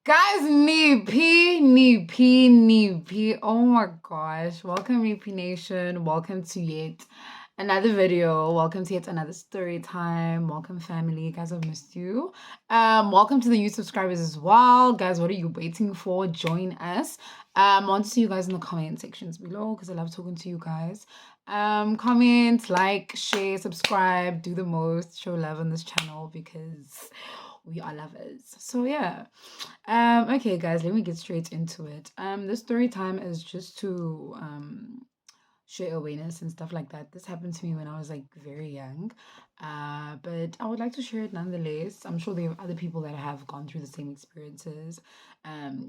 Guys, Nipi. Oh my gosh. Welcome, Nipi Nation. Welcome to yet another video. Welcome to yet another story time. Welcome, family. Guys, I've missed you. Welcome to the new subscribers as well. Guys, what are you waiting for? Join us. I want to see you guys in the comment sections below because I love talking to you guys. Comment, like, share, subscribe, do the most, show love on this channel because we are lovers. So yeah. Okay, guys, let me get straight into it. The story time is just to share awareness and stuff like that. This happened to me when I was like very young, but I would like to share it nonetheless. I'm sure there are other people that have gone through the same experiences,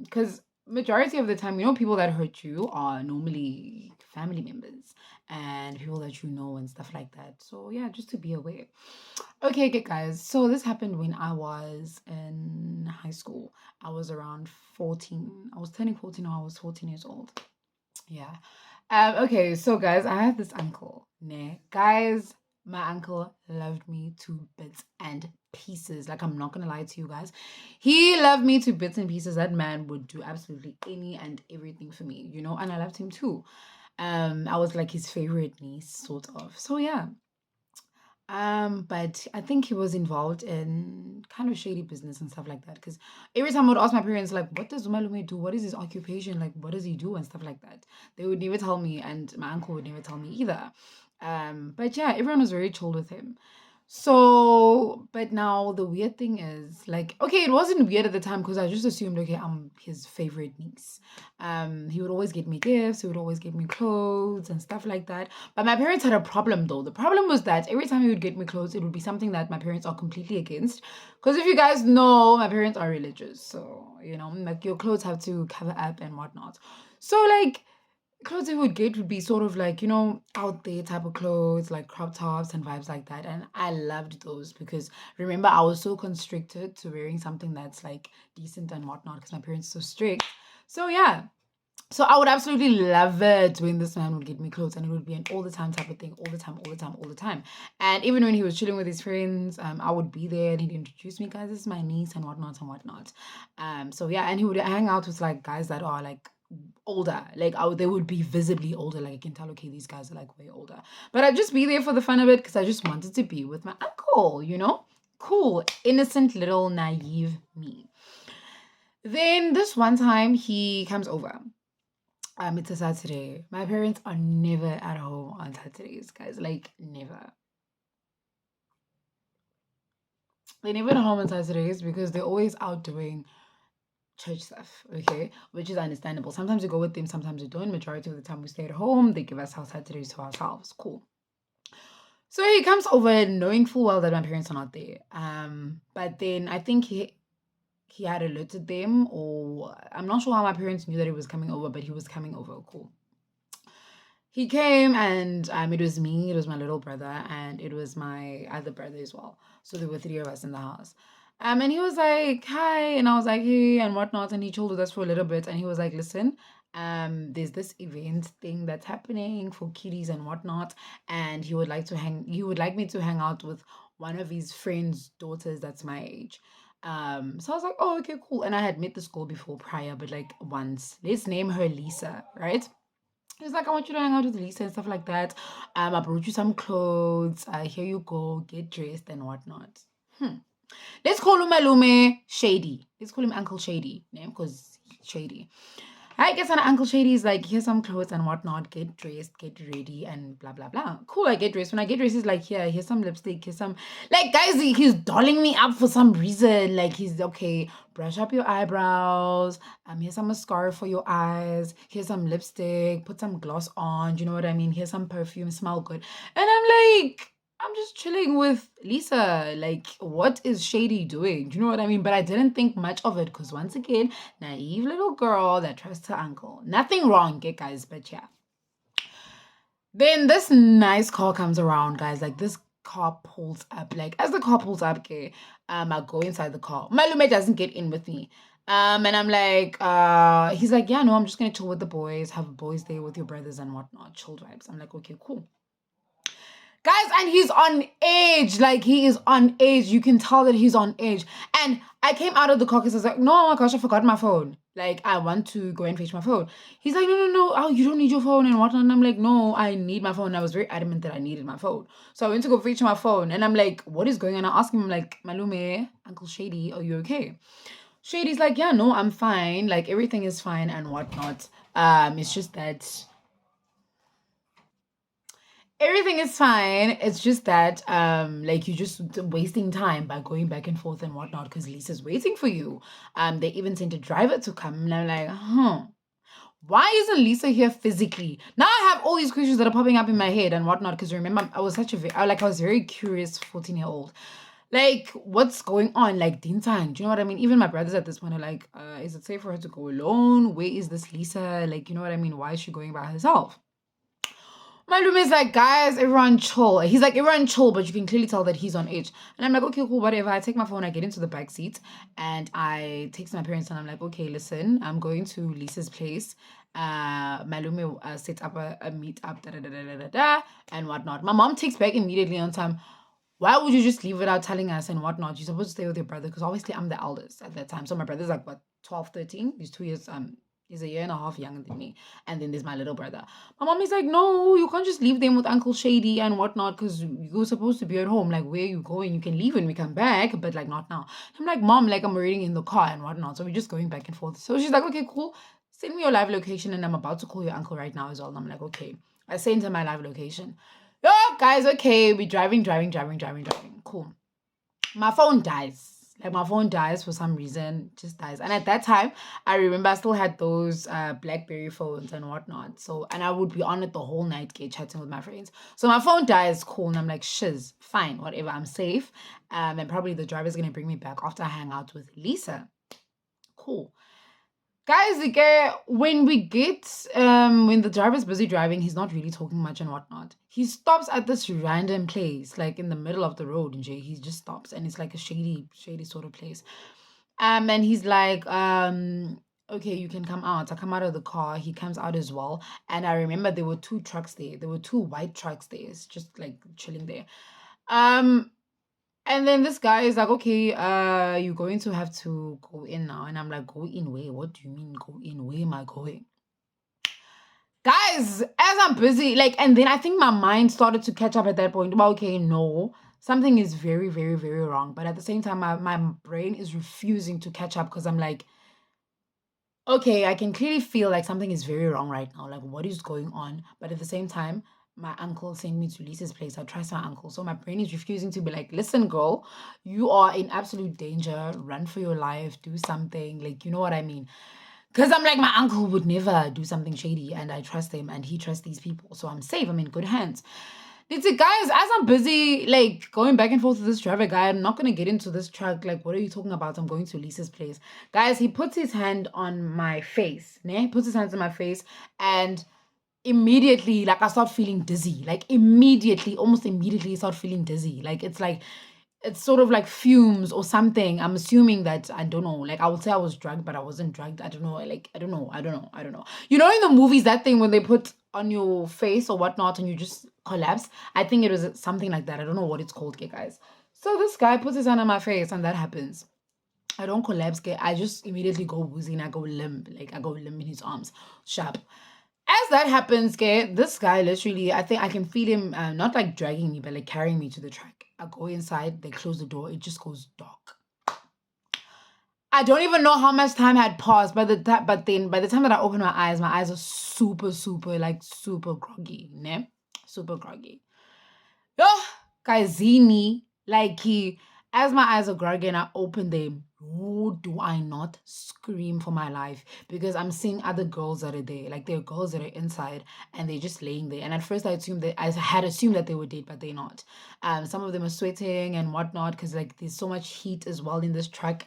because majority of the time, people that hurt you are normally family members and people that you know and stuff like that. So yeah, just to be aware. Okay, good guys. So this happened when I was in high school. I was around 14. I was turning 14 or I was 14 years old. Yeah. Okay, so guys, I had this uncle. Nah. Guys, my uncle loved me to bits and pieces. Like, I'm not gonna lie to you guys. He loved me to bits and pieces. That man would do absolutely any and everything for me, and I loved him too. I was like his favorite niece, sort of. So yeah. But I think he was involved in kind of shady business and stuff like that. Because every time I would ask my parents, like, what does Umalume do? What is his occupation? Like, what does he do? And stuff like that. They would never tell me, and my uncle would never tell me either. But yeah, everyone was very chill with him. So, but now the weird thing is, like, okay, it wasn't weird at the time because I just assumed, okay, I'm his favorite niece. He would always get me gifts, he would always get me clothes and stuff like that. But my parents had a problem though. The problem was that every time he would get me clothes, it would be something that my parents are completely against. Because if you guys know, my parents are religious. So, like your clothes have to cover up and whatnot. So, like, clothes he would get would be sort of like, out there type of clothes, like crop tops and vibes like that. And I loved those because remember, I was so constricted to wearing something that's like decent and whatnot because my parents are so strict. So, yeah. So I would absolutely love it when this man would get me clothes and it would be an all the time type of thing, all the time, all the time, all the time. And even when he was chilling with his friends, I would be there and he'd introduce me, guys, this is my niece and whatnot and whatnot. So yeah, and he would hang out with like guys that are like older, like they would be visibly older, like I can tell, okay, these guys are like way older, but I'd just be there for the fun of it because I just wanted to be with my uncle, cool, innocent little naive me. Then this one time he comes over. It's a Saturday. My parents are never at home on Saturdays, guys, like never. They're never at home on Saturdays because they're always out doing church stuff, okay, which is understandable. Sometimes we go with them, sometimes we don't. Majority of the time we stay at home. They give us our Saturdays to ourselves. Cool. So he comes over knowing full well that my parents are not there. But then I think he had alerted them, or I'm not sure how my parents knew that he was coming over, but he was coming over. Cool. He came and it was me, it was my little brother, and it was my other brother as well. So there were three of us in the house. And he was like, hi, and I was like, hey, and whatnot. And he chilled with us for a little bit, and he was like, listen, there's this event thing that's happening for kiddies and whatnot, and he would like me to hang out with one of his friends' daughters that's my age. So I was like, oh, okay, cool. And I had met this girl before prior, but like once. Let's name her Lisa, right? He's like, I want you to hang out with Lisa and stuff like that. I brought you some clothes. Here you go. Get dressed and whatnot. Let's call him Malume Shady. Let's call him Uncle Shady. Name because shady. I guess an Uncle Shady is like, here's some clothes and whatnot. Get dressed, get ready, and blah blah blah. Cool, I get dressed. When I get dressed, he's like, here's some lipstick, here's some, like, guys, he's dolling me up for some reason. Like, he's okay, brush up your eyebrows. Here's some mascara for your eyes. Here's some lipstick. Put some gloss on. Do you know what I mean? Here's some perfume. Smell good. And I'm like, I'm just chilling with Lisa. Like, what is Shady doing? Do you know what I mean? But I didn't think much of it because, once again, naive little girl that trusts her uncle. Nothing wrong, okay, guys, but yeah. Then this nice car comes around, guys. Like, this car pulls up. Like, as the car pulls up, okay, I go inside the car. Malume doesn't get in with me. And I'm like, he's like, yeah, no, I'm just gonna chill with the boys, have boys there with your brothers and whatnot, chill vibes. I'm like, okay, cool. Guys, and he's on edge. Like, he is on edge. You can tell that he's on edge. And I came out of the car because I was like, no, oh my gosh, I forgot my phone. Like, I want to go and fetch my phone. He's like, no, no, no. Oh, you don't need your phone and whatnot. And I'm like, no, I need my phone. And I was very adamant that I needed my phone. So I went to go fetch my phone. And I'm like, what is going on? I asked him, I'm like, Malume, Uncle Shady, are you okay? Shady's like, yeah, no, I'm fine. Like, everything is fine and whatnot. It's just that everything is fine. It's just that like you're just wasting time by going back and forth and whatnot because Lisa's waiting for you. They even sent a driver to come and I'm like, why isn't Lisa here physically? Now I have all these questions that are popping up in my head and whatnot because remember I was such a I was very curious 14-year-old. Like, what's going on? Like, Dintang, do you know what I mean? Even my brothers at this point are like, is it safe for her to go alone? Where is this Lisa? Like, you know what I mean? Why is she going by herself? My roommate's like, guys, everyone chill. He's like, everyone chill, but you can clearly tell that he's on edge. And I'm like, okay, cool, whatever. I take my phone, I get into the back seat, and I text my parents, and I'm like, okay, listen, I'm going to Lisa's place. Malume set up a meet up, and whatnot. My mom takes back immediately on time. Why would you just leave without telling us and whatnot? You're supposed to stay with your brother because obviously I'm the eldest at that time. So my brother's like what 12, 13. He's 2 years he's a year and a half younger than me. And then there's my little brother. My mom is like, no, you can't just leave them with Uncle Shady and whatnot because you're supposed to be at home. Like, where are you going? You can leave when we come back, but like not now. I'm like, mom, like I'm already in the car and whatnot. So we're just going back and forth. So she's like, okay, cool. Send me your live location and I'm about to call your uncle right now as well. And I'm like, okay. I sent her my live location. Oh, guys, okay, we're driving. Cool. My phone dies. Like, my phone dies for some reason, just dies. And at that time, I remember I still had those BlackBerry phones and whatnot. So, and I would be on it the whole night, chatting with my friends. So my phone dies, cool. And I'm like, shiz, fine, whatever, I'm safe. And probably the driver's going to bring me back after I hang out with Lisa. Cool. Guys, when the driver's busy driving, he's not really talking much and whatnot. He stops at this random place, like in the middle of the road, and he just stops, and it's like a shady sort of place. And he's like, okay, you can come out. I come out of the car. He comes out as well, and I remember there were two trucks there. There were two white trucks there, it's just like chilling there. Um, and then this guy is like, okay, you're going to have to go in now. And I'm like, go in where? What do you mean go in? Where am I going? Guys, as I'm busy, like, and then I think my mind started to catch up at that point. Well, okay, no, something is very, very, very wrong. But at the same time, my brain is refusing to catch up because I'm like, okay, I can clearly feel like something is very wrong right now. Like, what is going on? But at the same time, my uncle sent me to Lisa's place. I trust my uncle. So my brain is refusing to be like, listen, girl, you are in absolute danger. Run for your life. Do something. Like, you know what I mean? Because I'm like, my uncle would never do something shady. And I trust him and he trusts these people. So I'm safe. I'm in good hands. It's like, guys, as I'm busy, like, going back and forth with this driver guy, I'm not going to get into this truck. Like, what are you talking about? I'm going to Lisa's place. Guys, he puts his hand on my face. Ne? He puts his hands on my face. And immediately, like, I start feeling dizzy. Like, immediately, almost immediately, I start feeling dizzy. Like, it's sort of like fumes or something. I'm assuming that, I don't know, like I would say I was drugged, but I wasn't drugged. I don't know. Like, I don't know. You know, in the movies, that thing when they put on your face or whatnot and you just collapse. I think it was something like that. I don't know what it's called, okay, guys. So this guy puts his hand on my face and that happens. I don't collapse, okay. I just immediately go woozy and I go limp. Like, I go limp in his arms. Sharp. As that happens, okay, this guy literally, I think I can feel him not like dragging me, but like carrying me to the track. I go inside, they close the door, it just goes dark. I don't even know how much time had passed, but then by the time that I open my eyes are super, super, like super groggy, ne? Super groggy. Oh, Kazini, like as my eyes are groggy and I open them, who do I not scream for my life? Because I'm seeing other girls that are there. Like, there are girls that are inside and they're just laying there. And at first I had assumed that they were dead, but they're not. Some of them are sweating and whatnot because like there's so much heat as well in this truck.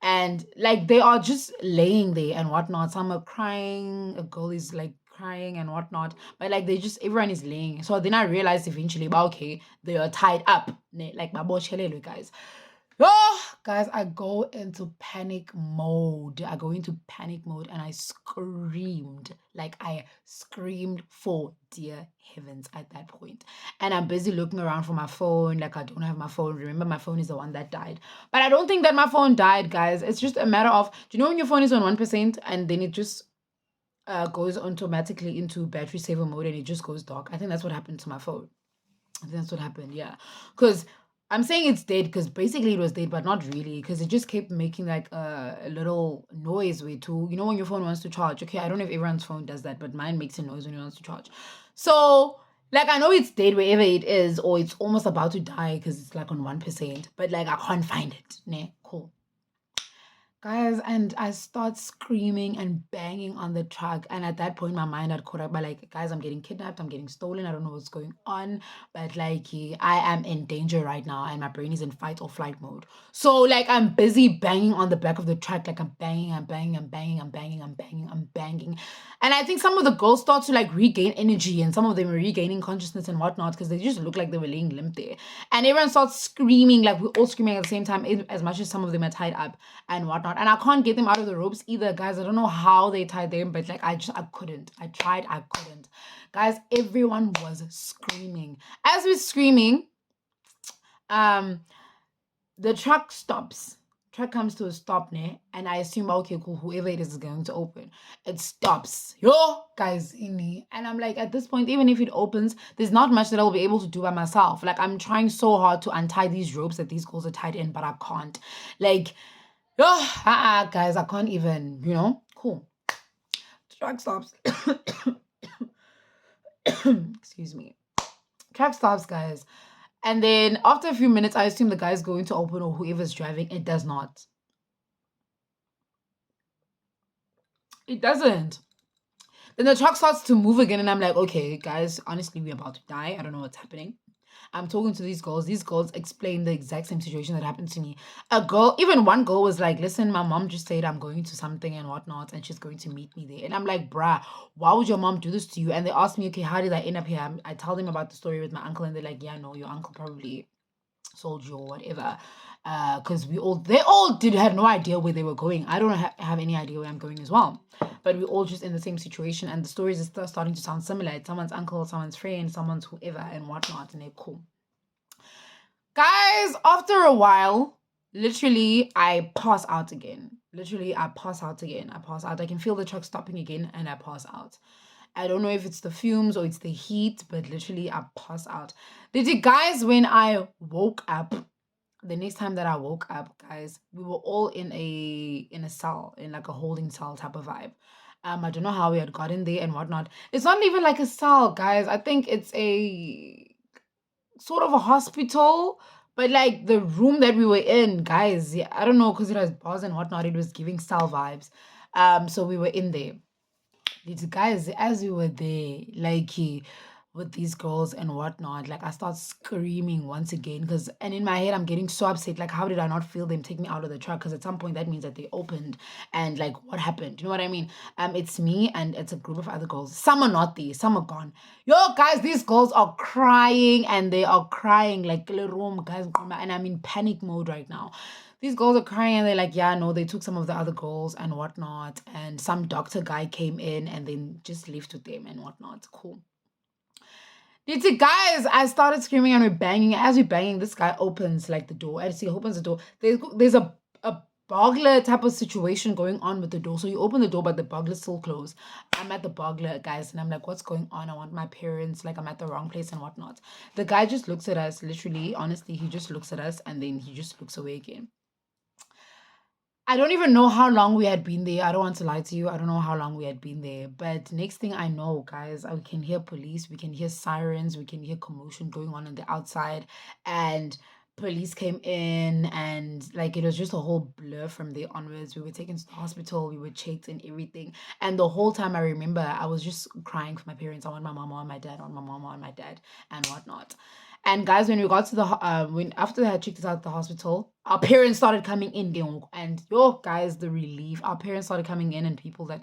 And like they are just laying there and whatnot. Some are crying, a girl is like crying and whatnot, but like everyone is laying. So then I realized eventually, but okay, they are tied up, like my boy guys. Oh, Guys, I go into panic mode. I go into panic mode and I screamed. Like I screamed for dear heavens at that point. And I'm busy looking around for my phone. Like I don't have my phone. Remember, my phone is the one that died. But I don't think that my phone died, guys. It's just a matter of, do you know when your phone is on 1% and then it just goes automatically into battery saver mode and it just goes dark? I think that's what happened to my phone. I think that's what happened, yeah. Because I'm saying it's dead because basically it was dead, but not really because it just kept making like a little noise way too. You know, when your phone wants to charge. Okay, I don't know if everyone's phone does that, but mine makes a noise when it wants to charge. So, like, I know it's dead wherever it is, or it's almost about to die because it's like on 1%, but like I can't find it. Ne, cool. Guys, and I start screaming and banging on the truck. And at that point, my mind had caught up by like, guys, I'm getting kidnapped, I'm getting stolen, I don't know what's going on. But like, I am in danger right now, and my brain is in fight or flight mode. So like, I'm busy banging on the back of the truck, like I'm banging, I'm banging, I'm banging, I'm banging, I'm banging, I'm banging. And I think some of the girls start to like regain energy, and some of them are regaining consciousness and whatnot because they just look like they were laying limp there. And everyone starts screaming, like we're all screaming at the same time, as much as some of them are tied up and whatnot. And I can't get them out of the ropes either, guys. I don't know how they tied them, but like I couldn't. I tried, I couldn't. Guys, everyone was screaming. As we're screaming, um, the truck stops. Truck comes to a stop ne, and I assume okay, cool, whoever it is going to open. It stops. Yo, guys, in me. And I'm like, at this point, even if it opens, there's not much that I'll be able to do by myself. Like I'm trying so hard to untie these ropes that these girls are tied in, but I can't. Like, oh, guys, I can't even, cool. Truck stops. Excuse me. Truck stops, guys. And then after a few minutes, I assume the guy's going to open or whoever's driving. It does not. It doesn't. Then the truck starts to move again, and I'm like, okay, guys, honestly, we're about to die. I don't know what's happening. I'm talking to these girls. These girls explain the exact same situation that happened to me. A girl, even one girl was like, listen, my mom just said I'm going to something and whatnot, and she's going to meet me there. And I'm like, bruh, why would your mom do this to you? And they asked me, okay, how did I end up here? I tell them about the story with my uncle, and they're like, yeah, no, your uncle probably sold you or whatever. Because they all had no idea where they were going. I don't have any idea where I'm going as well. But we're all just in the same situation, and the stories are starting to sound similar. It's someone's uncle, someone's friend, someone's whoever, and whatnot, and they're cool. Guys, after a while, literally, I pass out again. Literally, I pass out again. I pass out. I can feel the truck stopping again, and I pass out. I don't know if it's the fumes or it's the heat, but literally, I pass out. Guys, when I woke up, the next time that I woke up, guys, we were all in a cell, in like a holding cell type of vibe. I don't know how we had gotten there and whatnot. It's not even like a cell, guys. I think it's a sort of a hospital, but like the room that we were in, guys, yeah, I don't know, because it has bars and whatnot, it was giving cell vibes. So we were in there. These guys, as we were there, like with these girls and whatnot, like I start screaming once again and in my head I'm getting so upset. Like, how did I not feel them take me out of the truck? Because at some point that means that they opened, and like what happened? You know what I mean? It's me and it's a group of other girls. Some are not there, some are gone. Yo, guys, these girls are crying, and they are crying like room, guys, and I'm in panic mode right now. These girls are crying, and they're like, yeah, no, they took some of the other girls and whatnot, and some doctor guy came in and then just left with them and whatnot. Cool. You see, guys, I started screaming and we're banging. As we're banging, this guy opens like the door. I see he opens the door. There's a burglar type of situation going on with the door. So you open the door, but the burglar's still closed. I'm at the burglar, guys, and I'm like, what's going on? I want my parents, like I'm at the wrong place and whatnot. The guy just looks at us, literally, honestly, he just looks at us and then he just looks away again. I don't even know how long we had been there. I don't want to lie to you. I don't know how long we had been there. But next thing I know, guys, we can hear police, we can hear sirens, we can hear commotion going on the outside. And police came in, and like it was just a whole blur from there onwards. We were taken to the hospital, we were checked and everything. And the whole time I remember I was just crying for my parents. I want my mama and my dad, I want my mama and my dad and whatnot. And guys, when we got to the when after they had checked us out at the hospital, our parents started coming in, and yo, guys, the relief. Our parents started coming in, and people that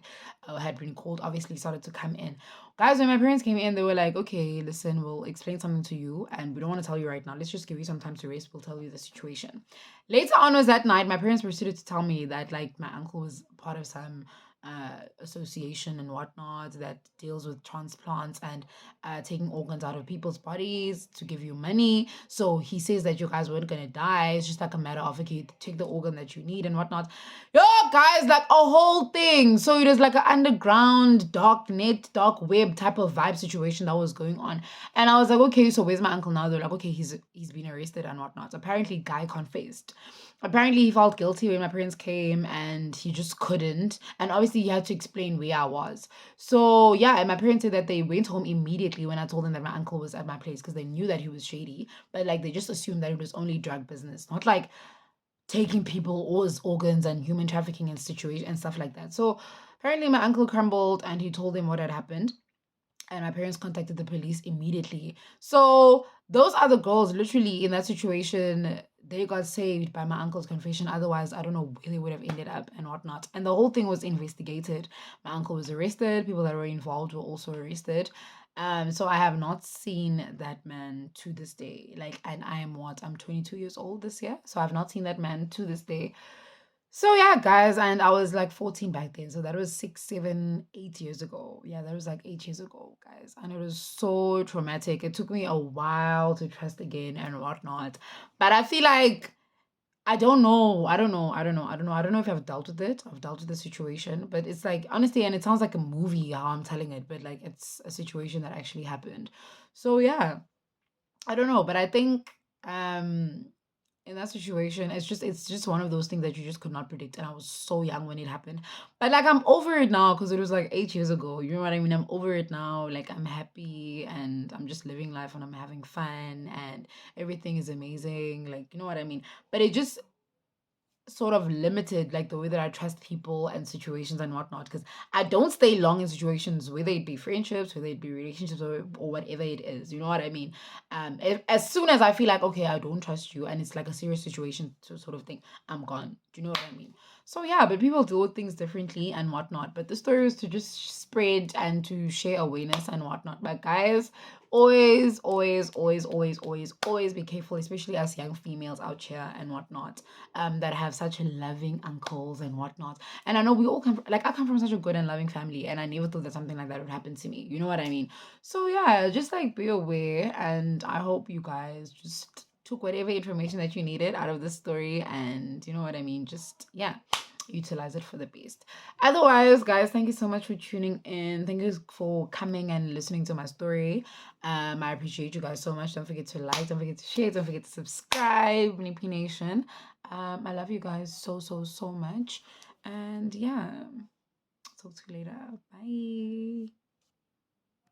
had been called obviously started to come in. Guys, when my parents came in, they were like, "Okay, listen, we'll explain something to you, and we don't want to tell you right now. Let's just give you some time to rest. We'll tell you the situation." Later on was that night, my parents proceeded to tell me that like my uncle was part of some association and whatnot that deals with transplants and taking organs out of people's bodies to give you money. So he says that you guys weren't gonna die. It's just like a matter of okay, take the organ that you need and whatnot. Yo, guys, like a whole thing. So it was like an underground, dark net, dark web type of vibe situation that was going on. And I was like, okay, so where's my uncle now? They're like, okay, he's been arrested and whatnot. Apparently, guy confessed. Apparently, he felt guilty when my parents came and he just couldn't. And obviously, he had to explain where I was. So, yeah, and my parents said that they went home immediately when I told them that my uncle was at my place because they knew that he was shady. But, like, they just assumed that it was only drug business, not like taking people's organs and human trafficking and situation and stuff like that. So, apparently, my uncle crumbled and he told them what had happened, and my parents contacted the police immediately. So those other girls, literally in that situation, they got saved by my uncle's confession. Otherwise, I don't know where they would have ended up and whatnot. And the whole thing was investigated. My uncle was arrested. People that were involved were also arrested. So I have not seen that man to this day. Like, and I am what? I'm 22 years old this year. So I've not seen that man to this day. So yeah, guys, and I was like 14 back then. So that was 6, 7, 8 years ago. Yeah, that was like 8 years ago, guys. And it was so traumatic. It took me a while to trust again and whatnot. But I feel like I don't know. I don't know if I've dealt with it. I've dealt with the situation. But it's like honestly, and it sounds like a movie how I'm telling it, but like it's a situation that actually happened. So yeah. I don't know, but I think in that situation, it's just one of those things that you just could not predict. And I was so young when it happened. But like I'm over it now because it was like 8 years ago. You know what I mean? I'm over it now. Like I'm happy and I'm just living life and I'm having fun and everything is amazing. Like, you know what I mean? But it just sort of limited like the way that I trust people and situations and whatnot because I don't stay long in situations, whether it be friendships, whether it be relationships or whatever it is. You know what I mean? As soon as I feel like okay, I don't trust you and it's like a serious situation sort of thing, I'm gone. Do you know what I mean? So yeah, but people deal with things differently and whatnot. But the story is to just spread and to share awareness and whatnot. But guys, always be careful, especially as young females out here and whatnot, that have such loving uncles and whatnot. And I know we all come from, like I come from such a good and loving family, and I never thought that something like that would happen to me. You know what I mean? So yeah, just like be aware, and I hope you guys just took whatever information that you needed out of this story, and you know what I mean. Just yeah, utilize it for the best. Otherwise, guys, thank you so much for tuning in. Thank you for coming and listening to my story. I appreciate you guys so much. Don't forget to like, don't forget to share, don't forget to subscribe, Nippy Nation. I love you guys so much. And yeah, talk to you later. Bye.